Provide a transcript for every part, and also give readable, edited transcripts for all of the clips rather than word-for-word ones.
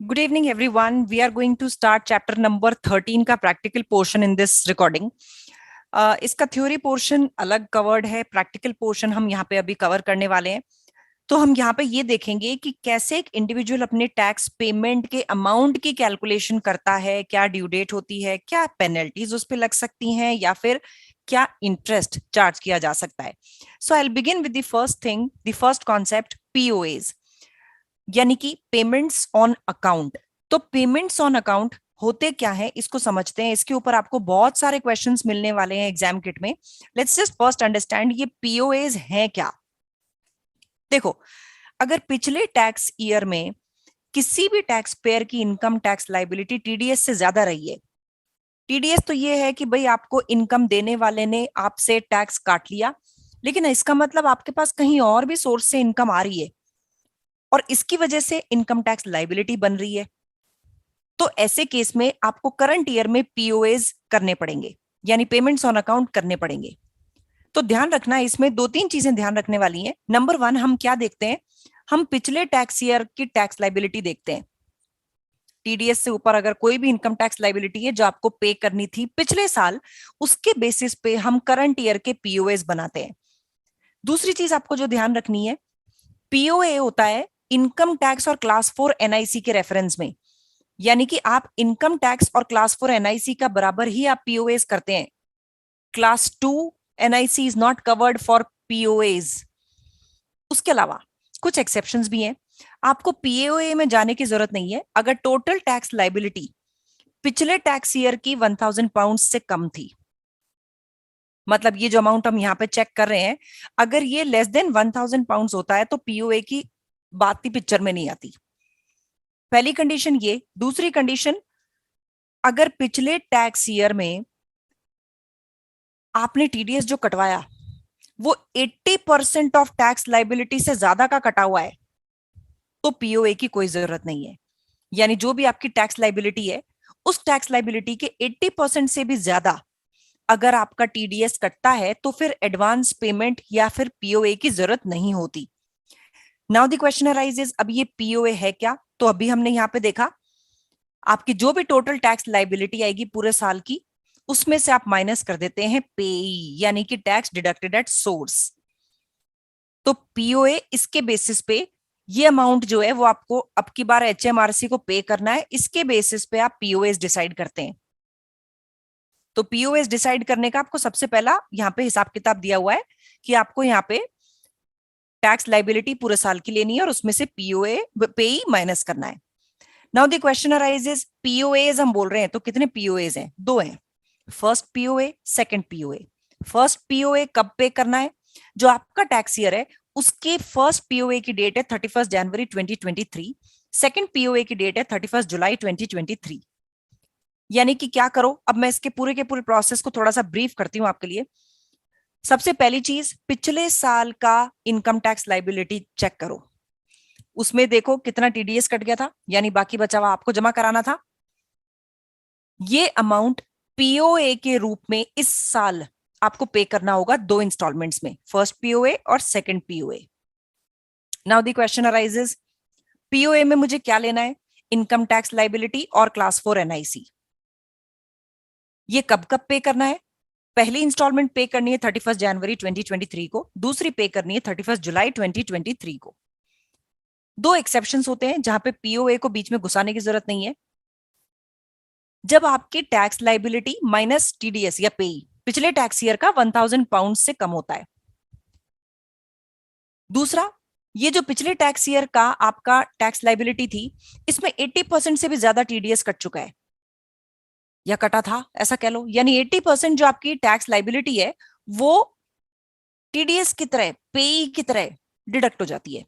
Good evening, everyone. We are going to start chapter number 13 का practical portion in this recording. इसका theory portion अलग covered है, practical portion हम यहाँ पे अभी कवर करने वाले हैं. तो हम यहाँ पे ये देखेंगे कि कैसे एक इंडिविजुअल अपने टैक्स पेमेंट के अमाउंट की कैलकुलेशन करता है, क्या ड्यू डेट होती है, क्या पेनल्टीज उस पर लग सकती हैं या फिर क्या इंटरेस्ट चार्ज किया जा सकता है. So I will begin with the first thing, the first concept, POAs, यानी कि पेमेंट्स ऑन अकाउंट. तो पेमेंट्स ऑन अकाउंट होते क्या है इसको समझते हैं. इसके ऊपर आपको बहुत सारे क्वेश्चंस मिलने वाले हैं एग्जाम किट में. लेट्स जस्ट फर्स्ट अंडरस्टैंड ये पीओएज हैं क्या. देखो, अगर पिछले टैक्स ईयर में किसी भी टैक्स पेयर की इनकम टैक्स लाइबिलिटी टीडीएस से ज्यादा रही है. टीडीएस तो ये है कि भाई आपको इनकम देने वाले ने आपसे टैक्स काट लिया, लेकिन इसका मतलब आपके पास कहीं और भी सोर्स से इनकम आ रही है और इसकी वजह से इनकम टैक्स लाइबिलिटी बन रही है. तो ऐसे केस में आपको करंट ईयर में पीओएज करने पड़ेंगे, यानी पेमेंट्स ऑन अकाउंट करने पड़ेंगे. तो ध्यान रखना, इसमें दो तीन चीजें ध्यान रखने वाली हैं. नंबर वन, हम क्या देखते हैं, हम पिछले टैक्स ईयर की टैक्स लाइबिलिटी देखते हैं. टीडीएस से ऊपर अगर कोई भी इनकम टैक्स लाइबिलिटी है जो आपको पे करनी थी पिछले साल, उसके बेसिस पे हम करंट ईयर के पीओएज बनाते हैं. दूसरी चीज आपको जो ध्यान रखनी है, पीओए होता है इनकम टैक्स और क्लास 4 एनआईसी के रेफरेंस में, यानी कि आप इनकम टैक्स और क्लास 4 एनआईसी का बराबर ही आप पीओएस करते हैं. Class 2 NIC is not covered for POS. उसके अलावा कुछ एक्सेप्शंस भी हैं. आपको पीओए में जाने की जरूरत नहीं है अगर टोटल टैक्स लाइबिलिटी पिछले टैक्स ईयर की 1000 पाउंड से कम थी. मतलब ये जो अमाउंट हम यहाँ पे चेक कर रहे हैं, अगर ये लेस देन 1000 पाउंड होता है तो पीओए की बात ही पिक्चर में नहीं आती. पहली कंडीशन ये. दूसरी कंडीशन, अगर पिछले टैक्स ईयर में आपने टीडीएस जो कटवाया वो 80% ऑफ टैक्स लाइबिलिटी से ज्यादा का कटा हुआ है, तो पीओए की कोई जरूरत नहीं है. यानी जो भी आपकी टैक्स लाइबिलिटी है, उस टैक्स लाइबिलिटी के 80% से भी ज्यादा अगर आपका टीडीएस कटता है तो फिर एडवांस पेमेंट या फिर पीओए की जरूरत नहीं होती. नाउ द क्वेश्चन अराइजेस, अब ये पीओए है क्या. तो अभी हमने यहाँ पे देखा, आपकी जो भी टोटल टैक्स लाइबिलिटी आएगी पूरे साल की, उसमें से आप माइनस कर देते हैं पेई, यानी कि टैक्स डिडक्टेड एट सोर्स. तो पीओए इसके बेसिस पे ये अमाउंट जो है वो आपको अब की बार एचएमआरसी को पे करना है, इसके बेसिस पे आप पीओएस डिसाइड करते हैं. तो पीओएस डिसाइड करने का आपको सबसे पहला यहाँ पे हिसाब किताब दिया हुआ है कि आपको यहाँ पे टैक्स लाइबिलिटी पूरे साल की लेनी है और उसमें से पीओए पेई माइनस करना है. नाउ द क्वेश्चन अराइजेस, पीओएज हम बोल रहे हैं तो कितने पीओएज हैं? दो हैं. First POA, second POA. First POA कब पे करना है? जो आपका टैक्स ईयर है उसके फर्स्ट पीओए की डेट है 31 जनवरी 2023. सेकंड पीओए की डेट है 31 जुलाई 2023. यानी कि क्या करो, अब मैं इसके पूरे के पूरे प्रोसेस को थोड़ा सा ब्रीफ करती हूँ आपके लिए. सबसे पहली चीज, पिछले साल का इनकम टैक्स लाइबिलिटी चेक करो. उसमें देखो कितना टीडीएस कट गया था, यानी बाकी बचा हुआ आपको जमा कराना था. ये अमाउंट पीओए के रूप में इस साल आपको पे करना होगा दो इंस्टॉलमेंट्स में, फर्स्ट पीओए और second POA. Now the question arises, POA में मुझे क्या लेना है? इनकम टैक्स लाइबिलिटी और क्लास 4 एनआईसी. ये कब कब पे करना है? पहली इंस्टॉलमेंट पे करनी है 31 जनवरी 2023 को, दूसरी पे करनी है 31 जुलाई 2023 को. दो एक्सेप्शंस होते हैं जहां पे पीओए को बीच में घुसाने की जरूरत नहीं है. जब आपकी टैक्स लाइबिलिटी माइनस टीडीएस या पेई पिछले टैक्स ईयर का 1000 पाउंड से कम होता है. दूसरा, ये जो पिछले टैक्स ईयर का आपका टैक्स लाइबिलिटी थी, इसमें 80% से भी ज्यादा टीडीएस कट चुका है या कटा था ऐसा कह लो. यानी 80% जो आपकी टैक्स लाइबिलिटी है वो टीडीएस की तरह, पेई की तरह डिडक्ट हो जाती है.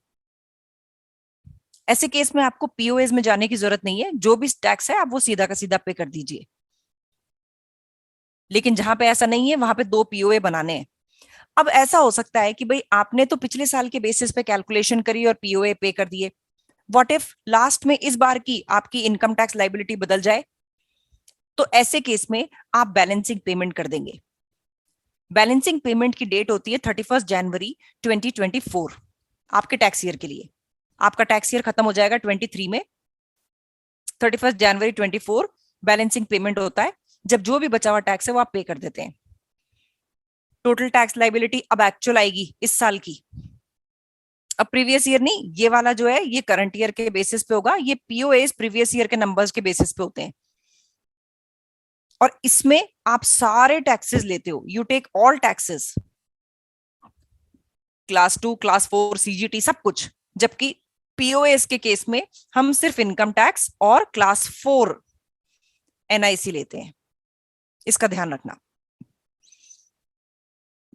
ऐसे केस में आपको पीओएस में जाने की जरूरत नहीं है, जो भी टैक्स है आप वो सीधा का सीधा पे कर दीजिए. लेकिन जहां पे ऐसा नहीं है वहां पे दो पीओए बनाने हैं. अब ऐसा हो सकता है कि भाई आपने तो पिछले साल के बेसिस पे कैलकुलेशन करी और पीओए पे कर दिए. व्हाट इफ लास्ट में इस बार की आपकी इनकम टैक्स लाइबिलिटी बदल जाए? तो ऐसे केस में आप बैलेंसिंग पेमेंट कर देंगे. बैलेंसिंग पेमेंट की डेट होती है 31 जनवरी 2024 आपके टैक्स ईयर के लिए. आपका टैक्स ईयर खत्म हो जाएगा 23 में. 31 जनवरी 24 बैलेंसिंग पेमेंट होता है, जब जो भी बचा हुआ टैक्स है वो आप पे कर देते हैं। टोटल टैक्स लाइबिलिटी अब एक्चुअल आएगी इस साल की, अब प्रीवियस ईयर नहीं, ये वाला जो है ये करंट ईयर के बेसिस पे होगा, ये पीओएस प्रीवियस ईयर के नंबर्स के बेसिस पे होते हैं। और इसमें आप सारे टैक्सेस लेते हो, you take all taxes, class 2 class 4 CGT सब कुछ, जबकि पीओएस के केस में हम सिर्फ इनकम टैक्स और क्लास 4 एनआईसी लेते हैं, इसका ध्यान रखना।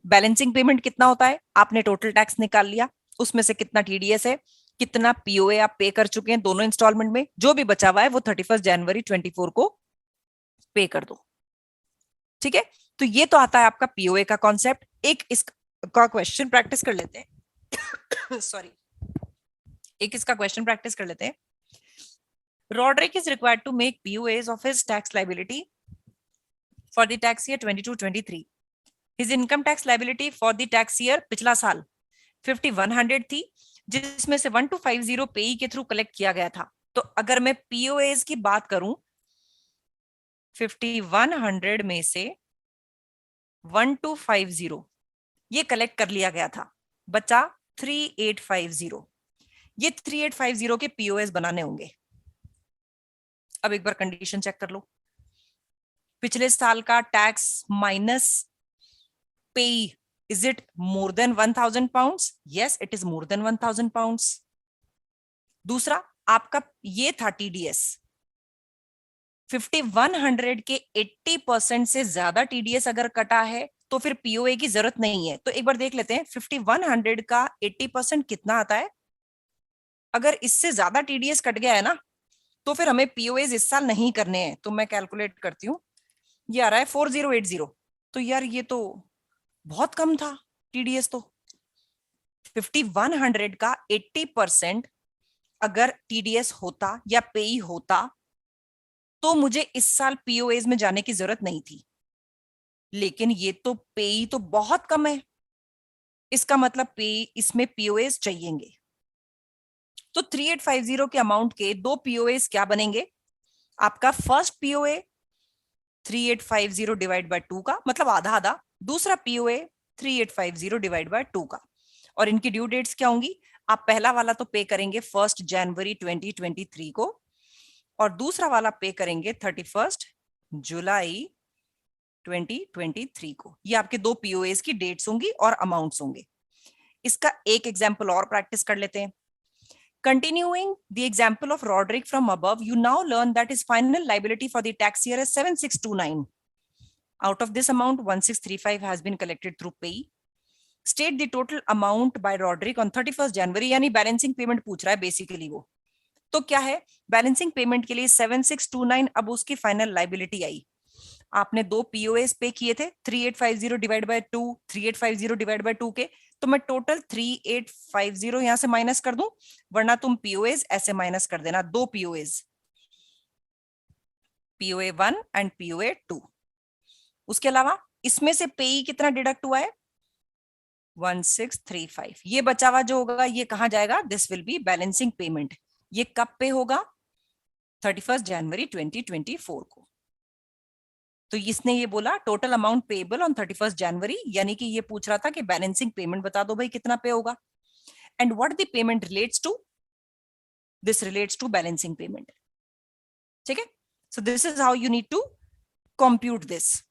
बैलेंसिंग पेमेंट कितना होता है, आपने टोटल टैक्स निकाल लिया, उसमें से कितना टीडीएस है, कितना पीओए आप पे कर चुके हैं दोनों इंस्टॉलमेंट में, जो भी बचा हुआ है वो 31 जनवरी 24 को पे कर दो। ठीक है, तो ये तो आता है आपका पीओए का कॉन्सेप्ट। एक इसका क्वेश्चन प्रैक्टिस कर लेते हैं सॉरी, एक इसका क्वेश्चन प्रैक्टिस कर लेते हैं। Roderick is required to make POAs of his tax liability for the tax year 22-23. His income tax liability for the tax year पिछला साल 5100 थी, जिसमें से 1250 पेई के थ्रू कलेक्ट किया गया था। तो अगर मैं पीओएस की बात करूं, 5100 में से 1250 ये कलेक्ट कर लिया गया था, बचा 3850। ये 3850 के पीओएस बनाने होंगे। अब एक बार कंडीशन चेक कर लो, पिछले साल का टैक्स माइनस पे, is it more than 1000 pounds? Yes, it is more than 1000 pounds. दूसरा, आपका ये था टीडीएस, 5100 के 80% से ज्यादा टीडीएस अगर कटा है तो फिर पीओए की जरूरत नहीं है। तो एक बार देख लेते हैं 5100 का 80% कितना आता है। अगर इससे ज्यादा टीडीएस कट गया है ना, तो फिर हमें पीओएस इस साल नहीं करने हैं। तो मैं कैलकुलेट करती हूँ, ये आ रहा है 4080। तो यार ये तो बहुत कम था टीडीएस। तो 5100 का 80% अगर टीडीएस होता या पेई होता तो मुझे इस साल पीओएस में जाने की जरूरत नहीं थी, लेकिन ये तो पेई तो बहुत कम है, इसका मतलब पे इसमें पीओएस चाहिएंगे। तो 3850 के अमाउंट के दो पीओएस क्या बनेंगे, आपका फर्स्ट पीओए 3850 डिवाइड बाय 2 का, मतलब आधा आधा, दूसरा पीओए 3850 डिवाइड बाय 2 का। और इनकी ड्यू डेट्स क्या होंगी, आप पहला वाला तो पे करेंगे 1 जनवरी 2023 को, और दूसरा वाला पे करेंगे 31 जुलाई 2023 को। ये आपके दो पीओएस की डेट्स होंगी और अमाउंट्स होंगे। इसका एक एग्जाम्पल और प्रैक्टिस कर लेते हैं। Continuing the example of Roderick from above, you now learn that his final liability for the tax year is 7629. Out of this amount, 1635 has been collected through pay. State the total amount by Roderick on 31st January, यानी balancing payment पूछ रहा है basically वो। तो क्या है, balancing payment के लिए 7629, अब उसकी फाइनल लाइबिलिटी आई। आपने दो पीओएस पे किए थे, 3850 डिवाइड बाय 2, 3850 डिवाइड बाय 2 के, तो मैं टोटल 3850 यहां से माइनस कर दूं, वरना तुम पीओएस ऐसे माइनस कर देना, दो पीओएस, पीओए 1 एंड पीओए 2। उसके अलावा इसमें से पेई कितना डिडक्ट हुआ है, 1635। ये बचा हुआ जो होगा ये कहां जाएगा, this will be balancing payment. ये कब पे होगा, 31 जनवरी 2024 को। तो इसने ये बोला टोटल अमाउंट पेएबल ऑन 31 जनवरी, यानी कि ये पूछ रहा था कि बैलेंसिंग पेमेंट बता दो भाई कितना पे होगा। And what the payment relates to, this relates to balancing payment. ठीक है, so this is how you need to compute this.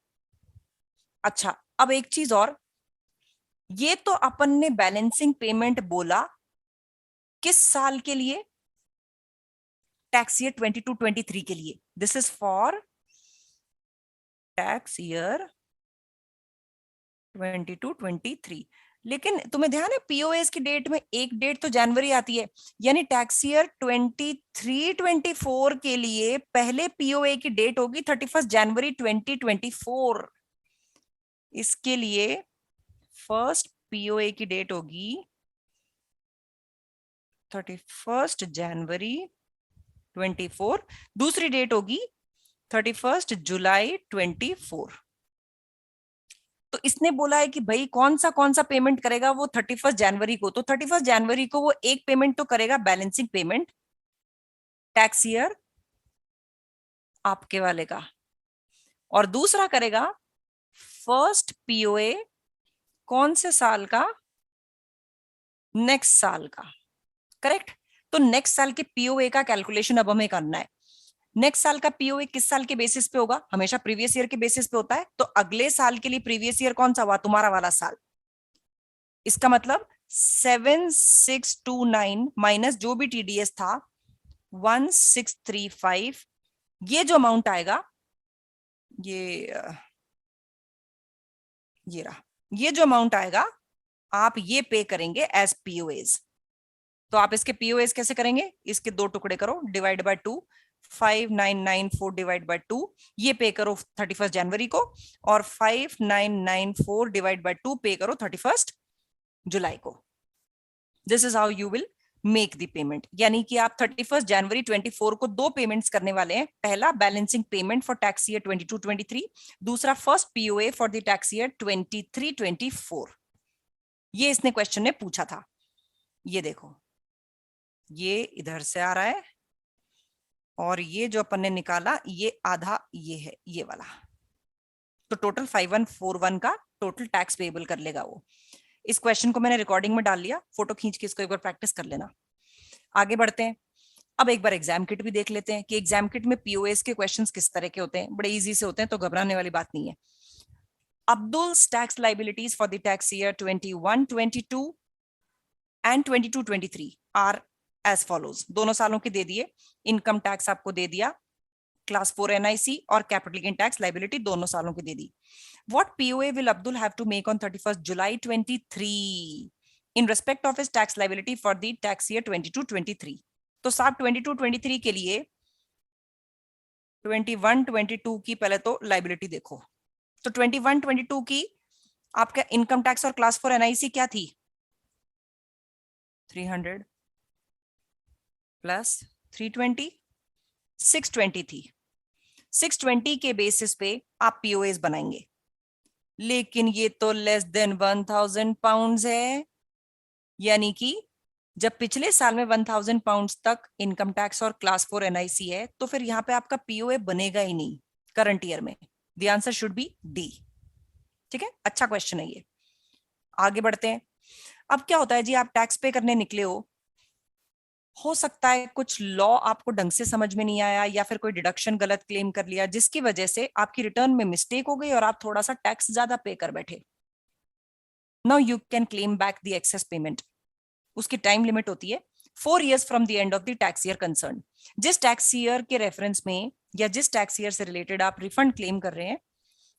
अच्छा, अब एक चीज और, ये तो अपन ने बैलेंसिंग पेमेंट बोला किस साल के लिए, टैक्स ईयर 22-23 के लिए। This is for tax year 22-23। लेकिन तुम्हें ध्यान है पीओएस की डेट में एक डेट तो जनवरी आती है, यानी टैक्स ईयर 23-24 के लिए पहले पीओए की डेट होगी 31 जनवरी 2024। इसके लिए फर्स्ट पीओए की डेट होगी 31 जनवरी 24, दूसरी डेट होगी 31 जुलाई 24। तो इसने बोला है कि भाई कौन सा पेमेंट करेगा वो 31 जनवरी को, तो 31 जनवरी को वो एक पेमेंट तो करेगा बैलेंसिंग पेमेंट टैक्स ईयर आपके वाले का, और दूसरा करेगा फर्स्ट पीओए कौन से साल का, नेक्स्ट साल का। करेक्ट। तो नेक्स्ट साल के पीओए का कैलकुलेशन अब हमें करना है। नेक्स्ट साल का पीओए किस साल के बेसिस पे होगा, हमेशा प्रीवियस ईयर के बेसिस पे होता है। तो अगले साल के लिए प्रीवियस ईयर कौन सा हुआ, तुम्हारा वाला साल। इसका मतलब 7629 माइनस जो भी टीडीएस था 1635, ये जो अमाउंट आएगा, ये ये रहा, ये जो अमाउंट आएगा आप ये पे करेंगे एज पीओएस। तो आप इसके पीओएस कैसे करेंगे, इसके दो टुकड़े करो, डिवाइड बाय 2, 5994 डिवाइड बाय 2, ये पे करो 31 जनवरी को, और 5994 डिवाइड बाय 2 पे करो 31 जुलाई को। This is how you will make the payment. यानी कि आप 31 जनवरी 24 को दो पेमेंट्स करने वाले हैं। पहला balancing payment for tax year 22-23, दूसरा first POA for the tax year 23-24। ये इसने क्वेश्चन में पूछा था। ये देखो, ये इधर से आ रहा है, और ये जो अपन ने निकाला ये आधा ये है, ये वाला। तो टोटल 5141 का टोटल टैक्स पेएबल कर लेगा वो। इस क्वेश्चन को मैंने रिकॉर्डिंग में डाल लिया, फोटो खींच के इसको एक बार प्रैक्टिस कर लेना। आगे बढ़ते हैं। अब एक बार एग्जाम किट भी देख लेते हैं कि एग्जाम किट में पीओएस के क्वेश्चंस किस तरह के होते हैं। बड़े इजी से होते हैं, तो घबराने वाली बात नहीं है। Abdul's tax liabilities for the tax year 21-22 and 22-23 are as follows। दोनों सालों के दे दिए, इनकम टैक्स आपको दे दिया, क्लास 4 एनआईसी और कैपिटल गेन टैक्स लाइबिलिटी दोनों सालों की दे दी। What POA will Abdul have to make on 31st July 23 in respect of his tax liability for the tax year 22-23? तो साहब 22-23 के लिए 21-22 की पहले तो लाइबिलिटी देखो। तो 21-22 की आपका इनकम टैक्स और क्लास 4 एनआईसी क्या थी, 300 प्लस 320, 620 थी। 620 के बेसिस पे आप पीओएस बनाएंगे, लेकिन ये तो लेस देन 1000 पाउंड्स है। यानी कि जब पिछले साल में 1000 पाउंड्स तक इनकम टैक्स और क्लास 4 एनआईसी है, तो फिर यहाँ पे आपका पीओए बनेगा ही नहीं करंट ईयर में। The answer should be D. ठीक है, अच्छा क्वेश्चन है ये। आगे बढ़ते हैं। अब क्या होता है जी, आप टैक्स पे करने निकले हो सकता है कुछ लॉ आपको ढंग से समझ में नहीं आया, या फिर कोई डिडक्शन गलत क्लेम कर लिया, जिसकी वजह से आपकी रिटर्न में मिस्टेक हो गई और आप थोड़ा सा टैक्स ज्यादा पे कर बैठे। Now you can claim back the access payment. उसकी टाइम लिमिट होती है 4 years from the end of the tax year concern. जिस टैक्स ईयर के रेफरेंस में या जिस टैक्स ईयर से रिलेटेड आप रिफंड क्लेम कर रहे हैं,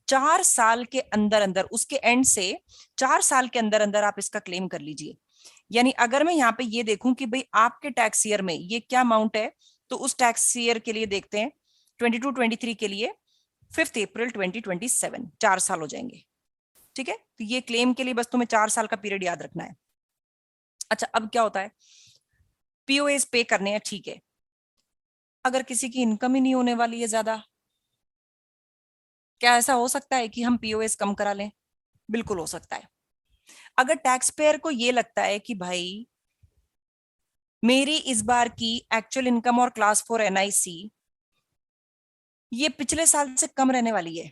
4 साल के अंदर अंदर, उसके एंड से 4 साल के अंदर अंदर आप इसका क्लेम कर लीजिए। यानी अगर मैं यहाँ पे ये देखूं कि भाई आपके टैक्स ईयर में ये क्या अमाउंट है, तो उस टैक्स ईयर के लिए देखते हैं 22-23 के लिए 5 अप्रैल 2027, 4 साल हो जाएंगे। ठीक है, तो ये क्लेम के लिए बस तुम्हें 4 साल का पीरियड याद रखना है। अच्छा, अब क्या होता है, पीओएस पे करने हैं, ठीक है। अगर किसी की इनकम ही नहीं होने वाली है ज्यादा, क्या ऐसा हो सकता है कि हम पीओएस कम करा लें? बिल्कुल हो सकता है। अगर टैक्स पेयर को ये लगता है कि भाई मेरी इस बार की एक्चुअल इनकम और क्लास 4 एनआईसी ये पिछले साल से कम रहने वाली है,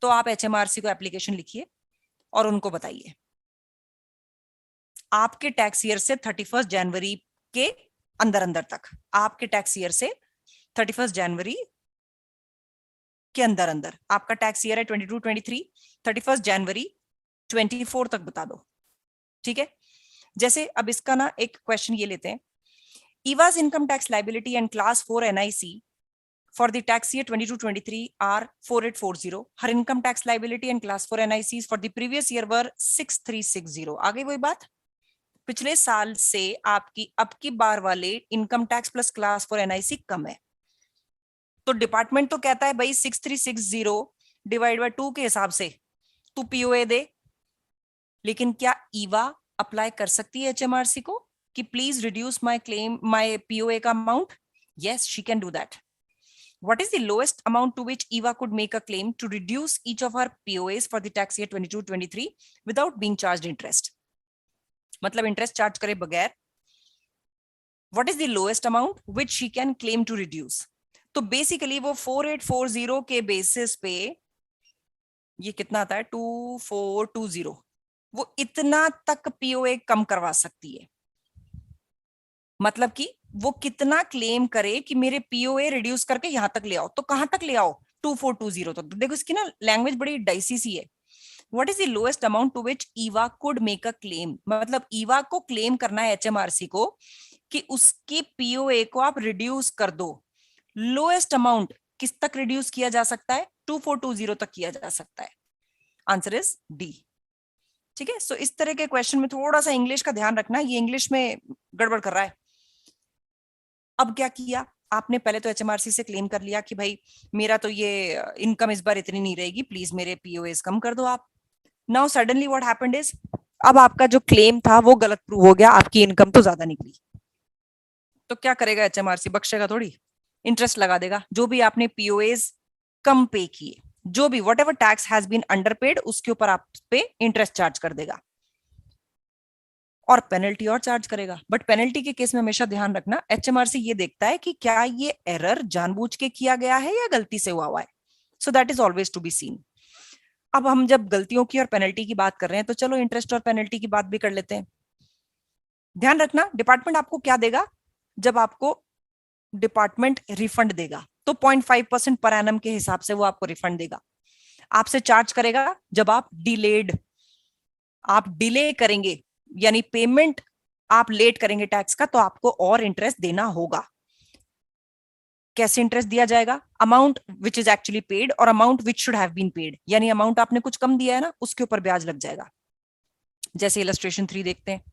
तो आप एचएमआरसी को एप्लीकेशन लिखिए और उनको बताइए आपके टैक्स ईयर से 31 जनवरी के अंदर अंदर तक, आपके टैक्स ईयर से 31 जनवरी के अंदर अंदर आपका टैक्स ईयर है 22-23, 31 जनवरी 24 तक बता दो। ठीक है, जैसे अब इसका ना एक क्वेश्चन ये लेते हैं, Eva's income tax liability and class 4 NIC for the tax year 22-23 are 4840. Her income tax liability and class 4 NICs for the previous year were 6360. आ गई वही बात, पिछले साल से आपकी अब की बार वाले income tax plus class 4 NIC कम है। तो डिपार्टमेंट तो कहता है भाई 6360 डिवाइड बाय 2 के हिसाब से तू पीओए दे, लेकिन क्या ईवा अप्लाई कर सकती है एचएमआरसी को कि please reduce my claim, my POA का amount? Yes, she can do that. What is the lowest amount to which EVA could make a claim to reduce each of her POAs for the tax year 22-23 without being charged interest? मतलब interest charge करे बगैर, what is the lowest amount which she can claim to reduce? तो basically वो 4840 के basis पे ये कितना आता है 2420, वो इतना तक पीओए कम करवा सकती है। मतलब कि वो कितना क्लेम करे कि मेरे पीओए रिड्यूस करके यहां तक ले आओ, तो कहां तक ले आओ 2420 तक। देखो इसकी ना लैंग्वेज बड़ी डाइसी सी है। What is the lowest amount to which Eva could make a claim, मतलब ईवा को क्लेम करना है एचएमआरसी को कि उसकी पीओए को आप रिड्यूस कर दो। लोएस्ट अमाउंट किस तक रिड्यूस किया जा सकता है, 2420 तक किया जा सकता है। Answer is D. ठीक है, सो इस तरह के क्वेश्चन में थोड़ा सा इंग्लिश का ध्यान रखना, ये इंग्लिश में गड़बड़ कर रहा है। अब क्या किया आपने, पहले तो एचएमआरसी से क्लेम कर लिया कि भाई मेरा तो ये इनकम इस बार इतनी नहीं रहेगी, प्लीज मेरे पीओएस कम कर दो आप। Now suddenly what happened is, अब आपका जो क्लेम था वो गलत प्रूव हो गया, आपकी इनकम तो ज्यादा निकली। तो क्या करेगा एचएमआरसी, बख्शेगा थोड़ी, इंटरेस्ट लगा देगा। जो भी आपने पीओएस कम पे किए, जो भी whatever tax has been underpaid, उसके ऊपर आप पे इंटरेस्ट चार्ज कर देगा और पेनल्टी और चार्ज करेगा। बट पेनल्टी के केस में हमेशा ध्यान रखना, एचएमआरसी ये देखता है कि क्या ये एरर जानबूझ के किया गया है या गलती से हुआ है। So that is always to be seen. अब हम जब गलतियों की और पेनल्टी की बात कर रहे हैं तो चलो इंटरेस्ट और पेनल्टी की बात भी कर लेते हैं। ध्यान रखना डिपार्टमेंट आपको क्या देगा, जब आपको डिपार्टमेंट रिफंड देगा तो 0.5% पर एनम के हिसाब से वो आपको रिफंड देगा। आपसे चार्ज करेगा जब आप डिले करेंगे, यानी पेमेंट आप लेट करेंगे टैक्स का, तो आपको और इंटरेस्ट देना होगा। कैसे इंटरेस्ट दिया जाएगा, amount which is actually paid और amount which should have been paid, यानी अमाउंट आपने कुछ कम दिया है ना, उसके ऊपर ब्याज लग जाएगा। जैसे इलस्ट्रेशन 3 देखते हैं।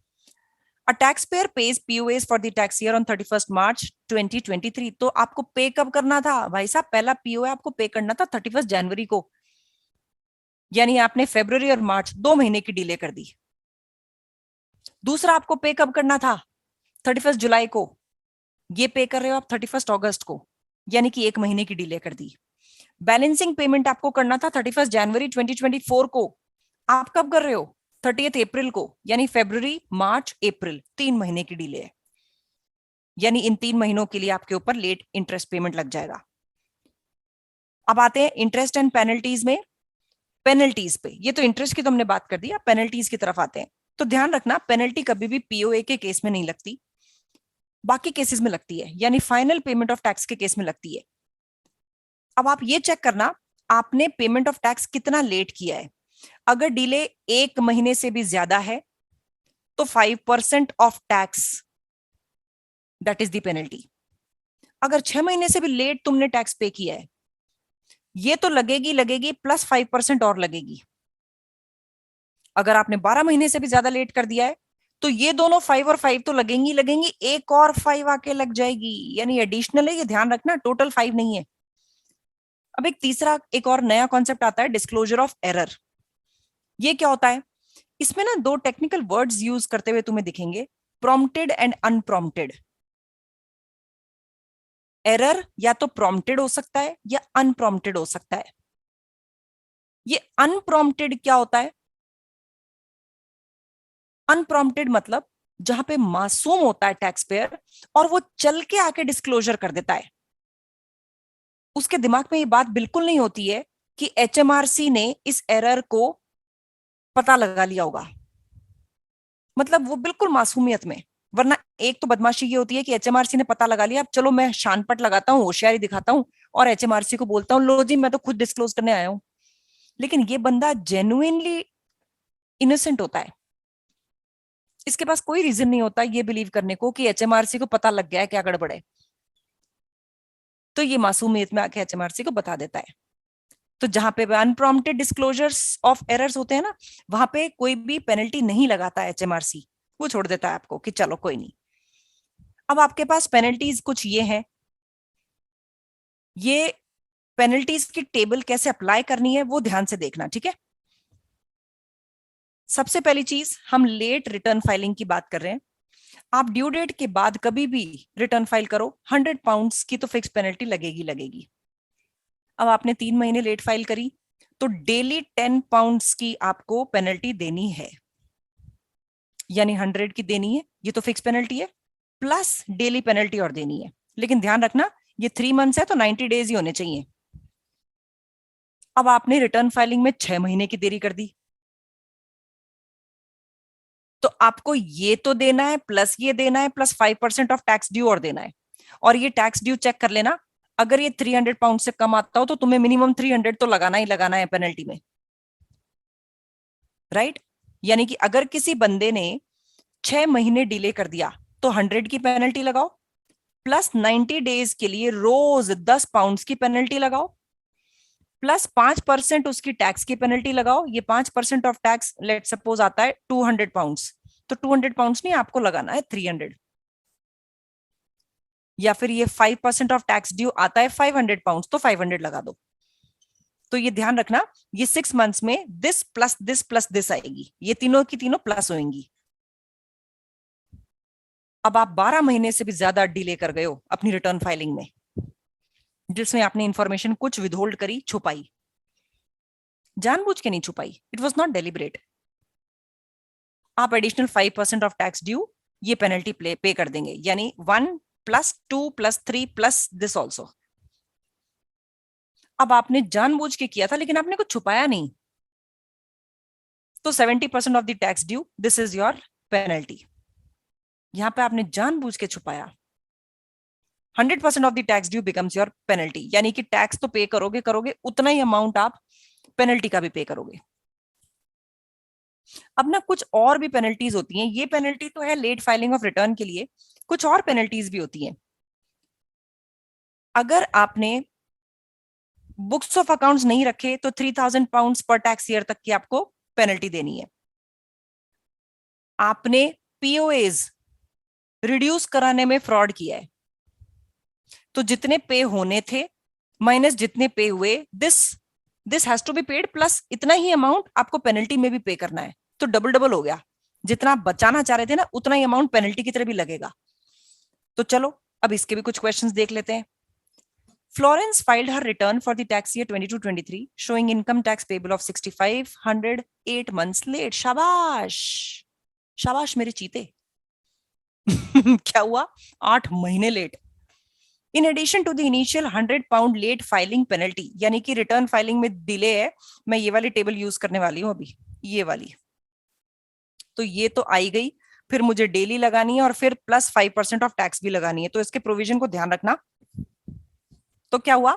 A taxpayer pays POAs for the tax year on 31st March 2023। तो आपको पे कब करना था भाई साहब, पहला पीओए आपको पे करना था 31 जनवरी को, यानी आपने फरवरी और मार्च 2 महीने की डिले कर दी। दूसरा आपको पे कब करना था, 31 जुलाई को, ये पे कर रहे हो आप 31 अगस्त को, यानी कि 1 महीने की डिले कर दी। बैलेंसिंग पेमेंट आपको करना था 31 जनवरी 2024 को, आप कब कर रहे हो 30 अप्रैल को, यानी फरवरी मार्च अप्रैल, 3 महीने की डिले है, यानी इन 3 महीनों के लिए आपके ऊपर लेट इंटरेस्ट पेमेंट लग जाएगा। अब आते हैं इंटरेस्ट एंड पेनल्टीज में। पेनल्टीज पे, ये तो इंटरेस्ट की तो हमने बात कर दी, अब पेनल्टीज की तरफ आते हैं। तो ध्यान रखना पेनल्टी कभी भी पीओए के केस में नहीं लगती, बाकी केसेस में लगती है, यानी फाइनल पेमेंट ऑफ टैक्स के केस में लगती है। अब आप ये चेक करना आपने पेमेंट ऑफ टैक्स कितना लेट किया है। अगर डिले 1 महीने से भी ज्यादा है तो 5% of tax, that is the penalty. अगर 6 महीने से भी लेट तुमने टैक्स पे किया है, ये तो लगेगी लगेगी प्लस 5% और लगेगी। अगर आपने 12 महीने से भी ज्यादा लेट कर दिया है तो ये दोनों 5 और 5 तो लगेंगी लगेंगी, एक और 5 आके लग जाएगी, यानी एडिशनल है, ये ध्यान रखना, टोटल 5 नहीं है। अब एक तीसरा एक और नया कॉन्सेप्ट आता है, डिस्क्लोजर ऑफ एरर। ये क्या होता है, इसमें ना दो टेक्निकल वर्ड्स यूज करते हुए तुम्हें दिखेंगे, प्रॉम्प्टेड एंड अनप्रॉम्प्टेड। एरर या तो प्रॉम्प्टेड हो सकता है या अनप्रॉम्प्टेड हो सकता है। ये अनप्रॉम्प्टेड क्या होता है, अनप्रॉम्प्टेड मतलब जहां पे मासूम होता है टैक्स पेयर और वो चल के आके डिस्क्लोजर कर देता है, उसके दिमाग में ये बात बिल्कुल नहीं होती है कि एचएमआरसी ने इस एरर को पता लगा लिया होगा, मतलब वो बिल्कुल मासूमियत में। वरना एक तो बदमाशी ये होती है कि एचएमआरसी ने पता लगा लिया, अब चलो मैं शानपट लगाता हूँ, होशियारी दिखाता हूँ और एचएमआरसी को बोलता हूँ लो जी मैं तो खुद डिस्क्लोज करने आया हूँ। लेकिन ये बंदा जेन्युइनली इनोसेंट होता है, इसके पास कोई रीजन नहीं होता ये बिलीव करने को कि एचएमआरसी को पता लग गया है क्या गड़बड़ है, तो ये मासूमियत में आके एचएमआरसी को बता देता है। तो जहां पे अनप्रॉम्प्टेड डिस्क्लोजर्स ऑफ एरर्स होते हैं ना, वहां पे कोई भी पेनल्टी नहीं लगाता एचएमआरसी, वो छोड़ देता है आपको कि चलो कोई नहीं। अब आपके पास पेनल्टीज कुछ ये हैं, ये पेनल्टीज की टेबल कैसे अप्लाई करनी है वो ध्यान से देखना, ठीक है। सबसे पहली चीज, हम लेट रिटर्न फाइलिंग की बात कर रहे हैं। आप ड्यू डेट के बाद कभी भी रिटर्न फाइल करो, 100 पाउंड्स की तो फिक्स पेनल्टी लगेगी लगेगी। अब आपने 3 महीने लेट फाइल करी तो डेली 10 पाउंड्स की आपको पेनल्टी देनी है, यानी 100 की देनी है, ये तो फिक्स पेनल्टी है, प्लस डेली पेनल्टी और देनी है। लेकिन ध्यान रखना ये 3 मंथ्स है तो 90 डेज ही होने चाहिए। अब आपने रिटर्न फाइलिंग में 6 महीने की देरी कर दी, तो आपको ये तो देना है, प्लस ये देना है, प्लस 5% ऑफ टैक्स ड्यू और देना है। और ये टैक्स ड्यू चेक कर लेना, अगर ये 300 पाउंड से कम आता हो तो तुम्हें मिनिमम 300 तो लगाना ही लगाना है पेनल्टी में, राइट? यानी कि अगर किसी बंदे ने 6 महीने डिले कर दिया तो 100 की पेनल्टी लगाओ, प्लस 90 डेज के लिए रोज 10 पाउंड की पेनल्टी लगाओ, प्लस 5% उसकी टैक्स की पेनल्टी लगाओ। ये 5% ऑफ टैक्स लेट सपोज आता है 200 पाउंड, तो 200 पाउंड नहीं, आपको लगाना है 300। या फिर ये 5% ऑफ टैक्स ड्यू आता है 500 पाउंड, तो 500 लगा दो। तो ये ध्यान रखना, ये 6 मंथ्स में दिस प्लस दिस आएगी, ये तीनों की तीनों प्लस होंगी। अब आप 12 महीने से भी ज्यादा डिले कर गए हो अपनी रिटर्न फाइलिंग में, जिसमें आपने इंफॉर्मेशन कुछ विदहोल्ड करी, छुपाई, जानबूझ के नहीं छुपाई, इट वॉज नॉट डेलिबरेट। आप एडिशनल 5% ऑफ टैक्स ड्यू ये पेनल्टी पे कर देंगे, यानी 1+2+3+ दिस ऑल्सो। अब आपने जानबूझ के किया था लेकिन आपने कुछ छुपाया नहीं, तो 70% of the tax due, this is your penalty. यहां पे आपने जानबूझ के छुपाया, 100% of the tax due becomes your penalty, यानी कि टैक्स तो पे करोगे करोगे, उतना ही अमाउंट आप पेनल्टी का भी पे करोगे। अब ना कुछ और भी पेनल्टीज होती हैं, ये पेनल्टी तो है लेट फाइलिंग ऑफ रिटर्न के लिए, कुछ और पेनल्टीज भी होती हैं। अगर आपने बुक्स ऑफ अकाउंट्स नहीं रखे तो 3000 पाउंड पर टैक्स ईयर तक की आपको पेनल्टी देनी है। आपने पीओएज रिड्यूस कराने में फ्रॉड किया है, तो जितने पे होने थे माइनस जितने पे हुए, this this has to be paid, plus इतना ही अमाउंट आपको पेनल्टी में भी पे करना है, तो डबल डबल हो गया। जितना आप बचाना चाह रहे थे ना, उतना ही अमाउंट पेनल्टी की तरह भी लगेगा। तो चलो अब इसके भी कुछ क्वेश्चंस देख लेते हैं। Florence filed her return for the tax year 22-23, showing income tax payable of 6,508 months late. शाबाश, शाबाश मेरे चीते। क्या हुआ? 8 महीने late. In addition to the initial 100 pound late filing penalty, यानी कि रिटर्न फाइलिंग में डिले है। मैं ये वाली टेबल यूज करने वाली हूँ अभी, ये वाली। तो ये तो आई गई, फिर मुझे डेली लगानी है और फिर प्लस 5% ऑफ टैक्स भी लगानी है, तो इसके प्रोविजन को ध्यान रखना। तो क्या हुआ?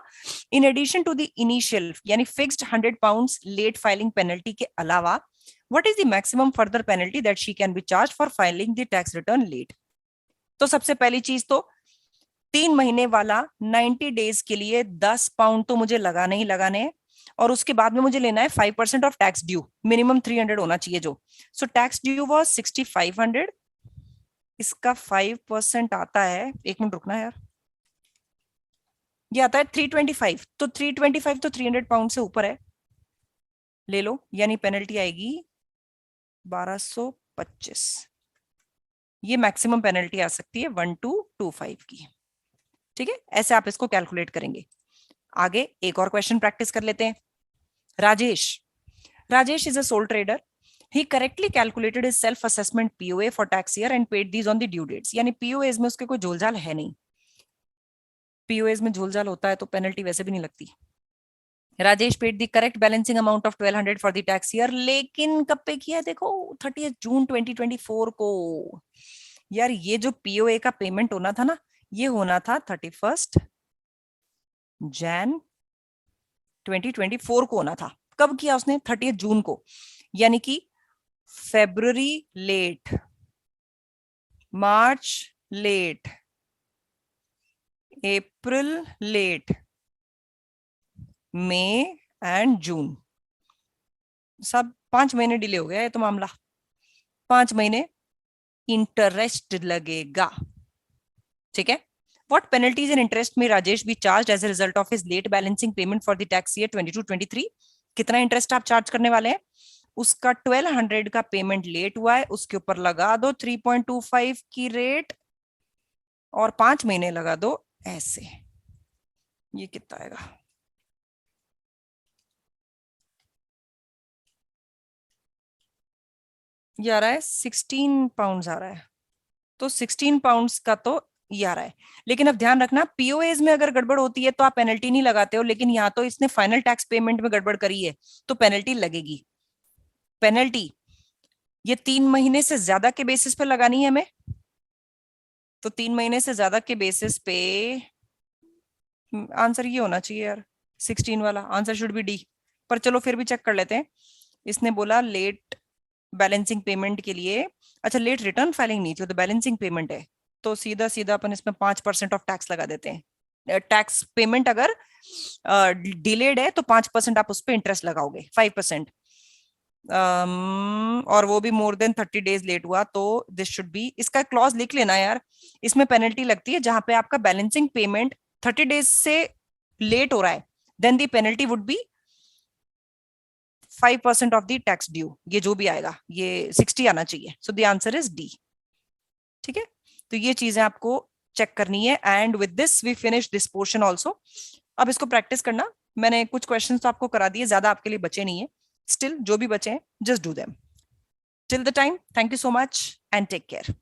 In addition to the initial यानी fixed 100 pound late filing penalty के अलावा, what is the maximum further penalty that she can be charge for filing the tax return late? तो सबसे पहली चीज तो 3 महीने वाला 90 डेज के लिए 10 पाउंड तो मुझे लगाने ही लगाने हैं, और उसके बाद में मुझे लेना है 5% ऑफ टैक्स ड्यू, मिनिमम 300 होना चाहिए जो। सो टैक्स ड्यू वॉज 6500, इसका 5% आता है, एक मिनट रुकना यार, ये आता है 325, तो 325 तो 300 पाउंड से ऊपर है, ले लो, यानी पेनल्टी आएगी 1225। ये मैक्सिमम पेनल्टी आ सकती है 1225 की। ठीक है, ऐसे आप इसको कैलकुलेट करेंगे। आगे एक और क्वेश्चन प्रैक्टिस कर लेते हैं। Rajesh, Rajesh is a soul trader, he correctly calculated his self assessment POA for tax year and paid these on the due dates। यानी POAs में उसके कोई झोलझाल है नहीं, POAs में झोलझाल होता है तो पेनल्टी वैसे भी नहीं लगती। Rajesh paid the correct balancing amount of 1200 for the tax year, लेकिन कब पे किया देखो, 30 जून 2024 को। यार ये जो पीओए का पेमेंट होना था ना, ये होना था 31 जैन 2024 को होना था। कब किया उसने? 30 जून को, यानी कि February late, March late, April late, May and June, सब 5 महीने डिले हो गया है तो मामला। 5 महीने इंटरेस्ट लगेगा। ठीक है, what penalties and interest may Rajesh be charged as a result of his late balancing payment for the tax year 22-23? कितना इंटरेस्ट आप चार्ज करने वाले हैं? उसका 1200 का पेमेंट लेट हुआ है, उसके ऊपर लगा दो 3.25 की रेट और 5 महीने लगा दो ऐसे। ये कितना आएगा? ये आ रहा है 16 पाउंड आ रहा है, तो 16 पाउंड का तो ये आ रहा है। लेकिन अब ध्यान रखना, पीओएस में अगर गड़बड़ होती है तो आप पेनल्टी नहीं लगाते हो, लेकिन यहाँ तो इसने फाइनल टैक्स पेमेंट में गड़बड़ करी है तो पेनल्टी लगेगी। पेनल्टी ये 3 महीने से ज्यादा के बेसिस पे लगानी है हमें, तो 3 महीने से ज्यादा के बेसिस पे आंसर ये होना चाहिए यार, 16 वाला आंसर शुड बी डी। पर चलो फिर भी चेक कर लेते हैं। इसने बोला लेट बैलेंसिंग पेमेंट के लिए, अच्छा लेट रिटर्न फाइलिंग नहीं थी, तो बैलेंसिंग पेमेंट है, तो सीधा सीधा अपन इसमें 5% ऑफ टैक्स लगा देते हैं। टैक्स पेमेंट अगर डिलेड है तो 5% आप उस पर इंटरेस्ट लगाओगे, 5%। और वो भी मोर देन 30 डेज लेट हुआ तो दिस शुड बी, इसका क्लॉज लिख लेना यार। इसमें पेनल्टी लगती है जहां पे आपका बैलेंसिंग पेमेंट 30 डेज से लेट हो रहा है, then the penalty would be 5% of the tax due. ये जो भी आएगा ये 60 आना चाहिए, so the answer is D. ठीक है, तो ये चीजें आपको चेक करनी है। And with this we finish this portion also. अब इसको प्रैक्टिस करना, मैंने कुछ क्वेश्चंस तो आपको करा दिए, ज्यादा आपके लिए बचे नहीं है, स्टिल जो भी बचे हैं just do them. Till the time, thank you so much and take care.